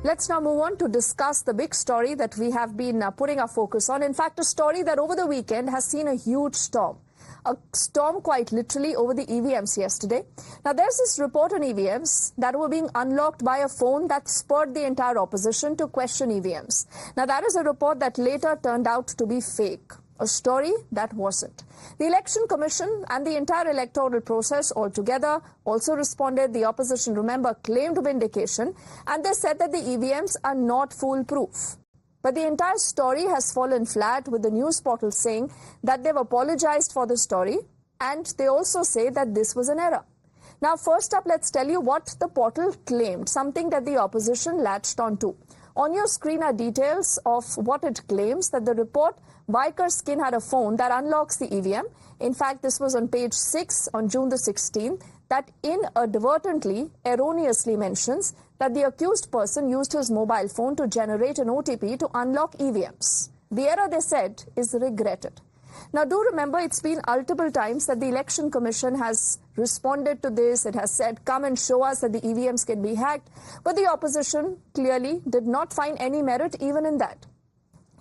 Let's now move on to discuss the big story that we have been putting our focus on. In fact, a story that over the weekend has seen a huge storm. A storm quite literally over the EVMs yesterday. Now, there's this report on EVMs that were being unlocked by a phone that spurred the entire opposition to question EVMs. Now, that is a report that later turned out to be fake. A story that wasn't. The Election Commission and the entire electoral process altogether also responded. The opposition, remember, claimed vindication, and they said that the EVMs are not foolproof. But the entire story has fallen flat, with the news portal saying that they've apologized for the story, and they also say that this was an error. Now, first up, let's tell you what the portal claimed, something that the opposition latched onto. On your screen are details of what it claims, that the report, Vickers Skin had a phone that unlocks the EVM. In fact, this was on page 6 on June the 16th, that inadvertently, erroneously mentions that the accused person used his mobile phone to generate an OTP to unlock EVMs. The error, they said, is regretted. Now, do remember, it's been multiple times that the Election Commission has responded to this. It has said, come and show us that the EVMs can be hacked. But the opposition clearly did not find any merit even in that.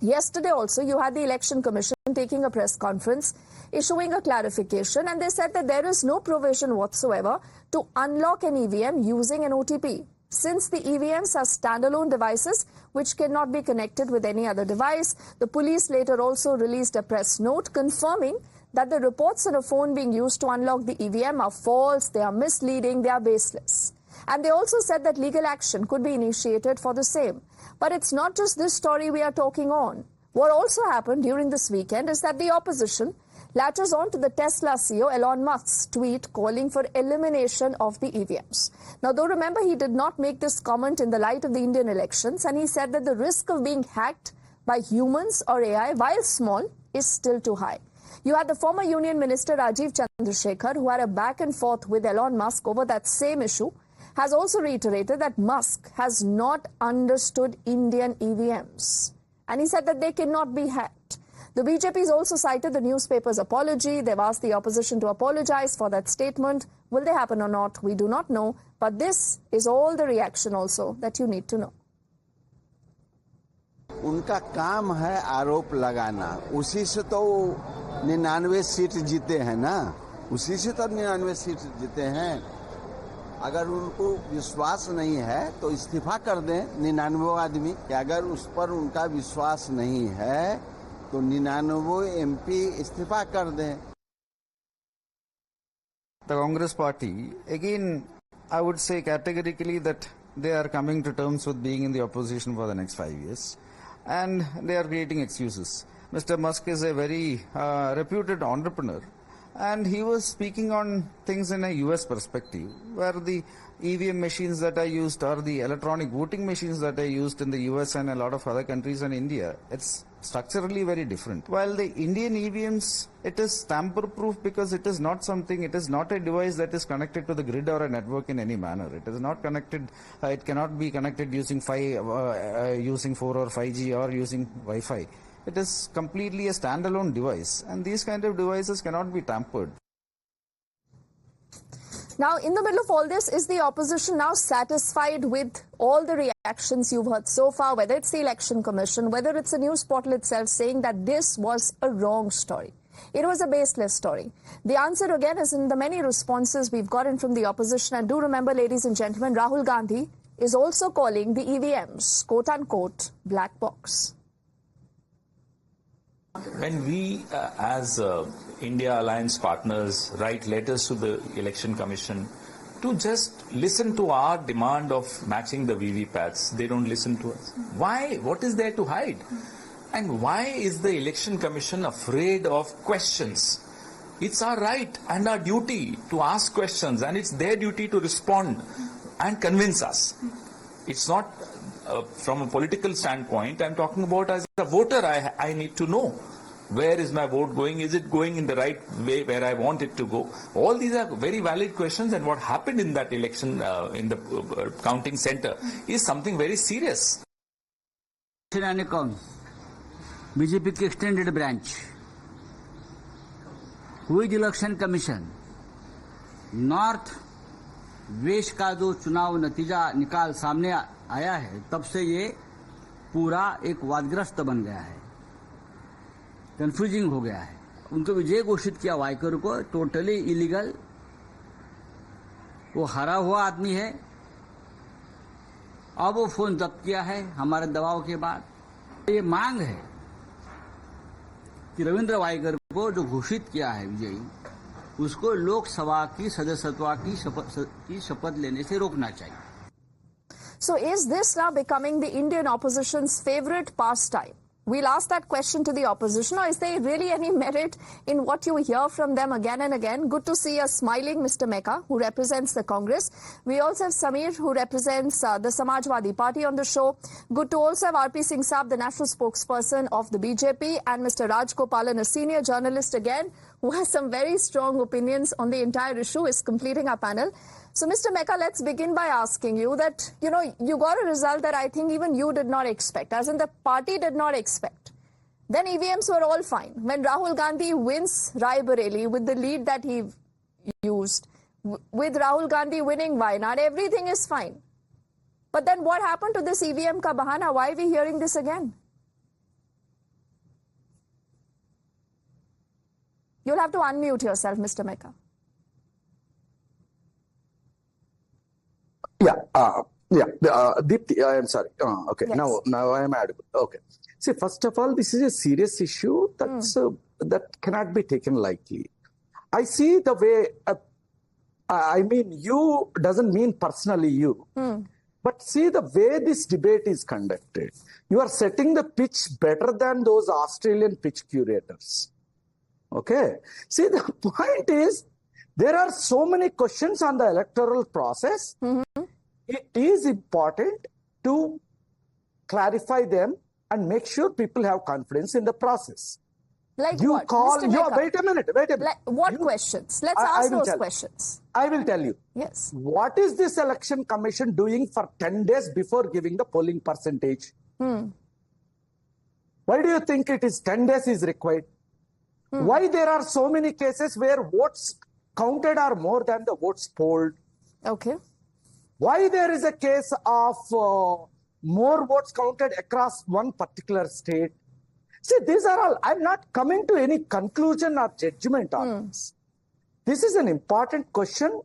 Yesterday also, you had the Election Commission taking a press conference, issuing a clarification, and they said that there is no provision whatsoever to unlock an EVM using an OTP. Since the EVMs are standalone devices which cannot be connected with any other device, the police later also released a press note confirming that the reports on a phone being used to unlock the EVM are false, they are misleading, they are baseless. And they also said that legal action could be initiated for the same. But it's not just this story we are talking on. What also happened during this weekend is that the opposition latches on to the Tesla CEO Elon Musk's tweet calling for elimination of the EVMs. Now, though remember, he did not make this comment in the light of the Indian elections, and he said that the risk of being hacked by humans or AI, while small, is still too high. You had the former Union Minister Rajiv Chandrasekhar, who had a back and forth with Elon Musk over that same issue, has also reiterated that Musk has not understood Indian EVMs. And he said that they cannot be hacked. The BJP has also cited the newspaper's apology. They've asked the opposition to apologize for that statement. Will they happen or not? We do not know. But this is all the reaction also that you need to know. उनका काम है आरोप लगाना, उसी से तो 99 seat जीते हैं ना, उसी से तो 99 सीट जीते हैं। अगर उनको विश्वास नहीं है तो इस्तीफा कर दें 99 आदमी, कि अगर उस पर उनका विश्वास नहीं है तो 99 एमपी इस्तीफा कर दें। The Congress party, again, I would say categorically that they are coming to terms with being in the opposition for the next 5 years, and they are creating excuses. Mr. Musk is a very reputed entrepreneur, and he was speaking on things in a US perspective, where the EVM machines that are used or the electronic voting machines that are used in the US and a lot of other countries and India, it's structurally very different. While the Indian EVMs, it is tamper-proof because it is not something, it is not a device that is connected to the grid or a network in any manner. It is not connected, it cannot be connected using 4 or 5G or using Wi-Fi. It is completely a standalone device, and these kind of devices cannot be tampered. Now, in the middle of all this, is the opposition now satisfied with all the reactions you've heard so far, whether it's the Election Commission, whether it's the news portal itself saying that this was a wrong story? It was a baseless story. The answer again is in the many responses we've gotten from the opposition. And do remember, ladies and gentlemen, Rahul Gandhi is also calling the EVMs, quote-unquote, black box. When we, as India Alliance partners, write letters to the Election Commission to just listen to our demand of matching the VVPATs, they don't listen to us. Why? What is there to hide? And why is the Election Commission afraid of questions? It's our right and our duty to ask questions, and it's their duty to respond and convince us. It's not from a political standpoint. I'm talking about as a voter, I need to know, where is my vote going? Is it going in the right way where I want it to go? All these are very valid questions, and what happened in that election in the counting center is something very serious. BJP की extended branch, who is Election Commission, North वेश का जो चुनाव नतीजा निकाल सामने आया है, तब से ये पूरा एक वादग्रस्त बन गया है, कंफ्यूजिंग हो गया है। उनको विजय घोषित किया वायकर को, टोटली इलीगल। वो हारा हुआ आदमी है। अब वो फोन जब्त किया है हमारे दबाव के बाद। ये मांग है कि रविंद्र वायकर को जो घोषित किया है विजयी, उसको लोकसभा की सदस्यत्व की शपथ लेने से रोकना चाहिए। So is this now becoming the Indian opposition's favorite pastime? We'll ask that question to the opposition. Or is there really any merit in what you hear from them again and again? Good to see a smiling Mr. Mecca, who represents the Congress. We also have Samir, who represents the Samajwadi Party on the show. Good to also have RP Singh Saab, the national spokesperson of the BJP, and Mr. Raj Gopalan, a senior journalist again, who has some very strong opinions on the entire issue, is completing our panel. So, Mr. Mecca, let's begin by asking you that, you got a result that I think even you did not expect, as in the party did not expect. Then EVMs were all fine. When Rahul Gandhi wins Rai Bareli with the lead that he used, with Rahul Gandhi winning Wayanad, everything is fine. But then what happened to this EVM ka bahana? Why are we hearing this again? You'll have to unmute yourself, Mr. Mecca. Deepti, I am sorry. Okay, Yes. now I am audible. Okay. See, first of all, this is a serious issue that cannot be taken lightly. I see the way, I mean, you doesn't mean personally you, but see the way this debate is conducted. You are setting the pitch better than those Australian pitch curators. Okay. See, the point is, there are so many questions on the electoral process. It is important to clarify them and make sure people have confidence in the process. Like You what? call, Mr. you, Mecca, wait a minute. like what You- questions? Let's I ask will those tell. questions. I will tell you. Yes. What is this election commission doing for 10 days before giving the polling percentage? Why do you think it is 10 days is required? Why there are so many cases where votes counted are more than the votes polled? Okay. Why there is a case of more votes counted across one particular state? See, these are all, I'm not coming to any conclusion or judgment on this. This is an important question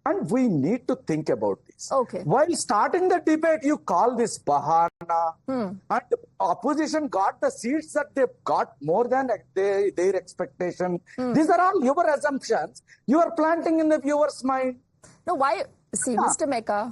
and we need to think about this. Okay. While starting the debate, you call this bahana and opposition got the seats that they got more than their expectation. These are all your assumptions. You are planting in the viewer's mind. No, why? See, Mr. Mecca,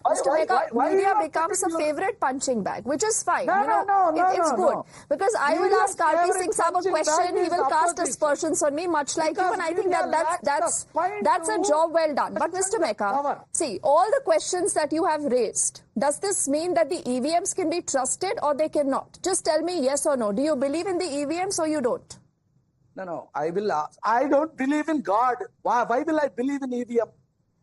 why media you are becomes a putting your- favorite punching bag, which is fine. No, It's good. no. Because I will Media's ask RP favorite Singh Saab a punching question, bag he is will cast opposition. aspersions on me, much like you, Because and I think media that's lacks the point that's a to job well done. But Mr. Mecca, power. see, all the questions that you have raised, does this mean that the EVMs can be trusted or they cannot? Just tell me yes or no. Do you believe in the EVMs or you don't? No, I will ask. I don't believe in God. Why will I believe in EVM?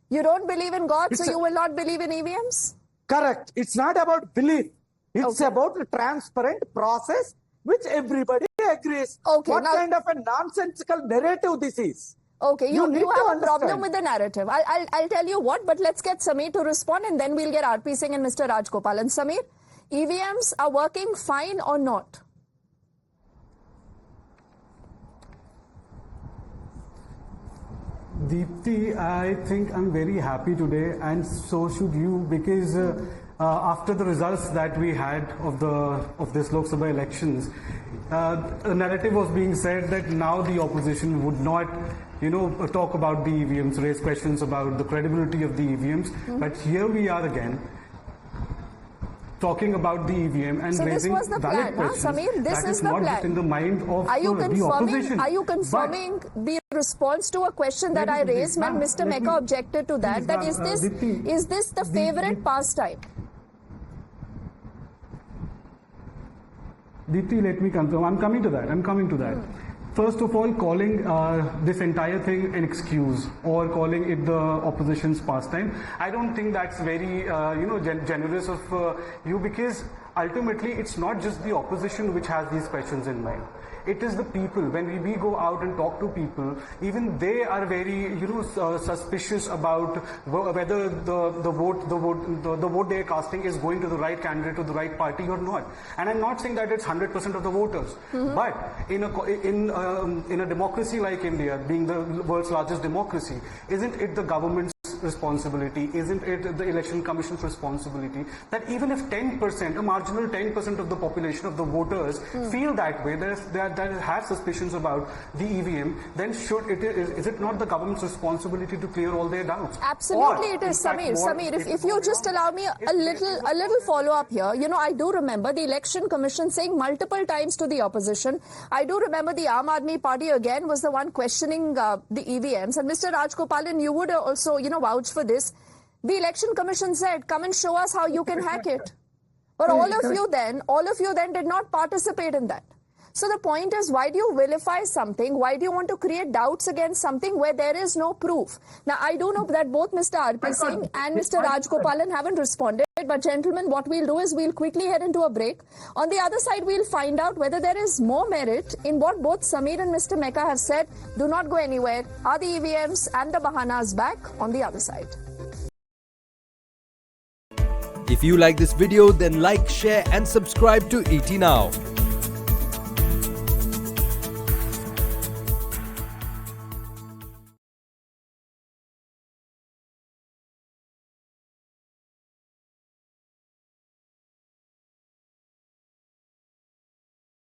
You don't believe in God, It's so a- you will not believe in EVMs? Correct. It's not about belief. It's about a transparent process which everybody agrees. Okay, What now- kind of a nonsensical narrative this is? Okay, You you need to have a understand. problem with the narrative. I'll tell you what, but let's get Samir to respond and then we'll get RP Singh and Mr. Raj Gopalan. Samir, EVMs are working fine or not? Deepti, I think I'm very happy today, and so should you, because after the results that we had of this Lok Sabha elections, a narrative was being said that now the opposition would not, talk about the EVMs, raise questions about the credibility of the EVMs. But here we are again, talking about the EVM and So this raising was the valid plan, huh, questions. Samir? This that is is the not plan. just in the mind of Are you the opposition. confirming the response to a question that I raised when Mr. Mecca objected to that? That is this the favorite pastime? Deepti, let me confirm. I'm coming to that. First of all, calling this entire thing an excuse or calling it the opposition's pastime, I don't think that's very, generous of you, because ultimately it's not just the opposition which has these questions in mind. It is the people. When we go out and talk to people, even they are very, suspicious about whether the vote they are casting is going to the right candidate, to the right party or not. And I'm not saying that it's 100% of the voters, but in a democracy like India, being the world's largest democracy, isn't it the government's responsibility, isn't it the election commission's responsibility, that even if 10%, a marginal 10% of the population of the voters feel that way, that have suspicions about the EVM, then is it not the government's responsibility to clear all their doubts? Absolutely, Or, it is. in fact, Samir, if you just allow me a little follow-up here. I do remember the Election Commission saying multiple times to the opposition. I do remember the Aam Aadmi Party again was the one questioning the EVMs. And Mr. Rajgopalan, you would also, vouch for this. The Election Commission said, come and show us how you can hack it. But all of you then did not participate in that. So the point is, why do you vilify something? Why do you want to create doubts against something where there is no proof? Now, I do know that both Mr. R.P. Singh and Mr. Rajgopalan haven't responded. But gentlemen, what we'll do is we'll quickly head into a break. On the other side, we'll find out whether there is more merit in what both Samir and Mr. Mecca have said. Do not go anywhere. Are the EVMs and the Bahanas back? On the other side. If you like this video, then like, share and subscribe to ET Now.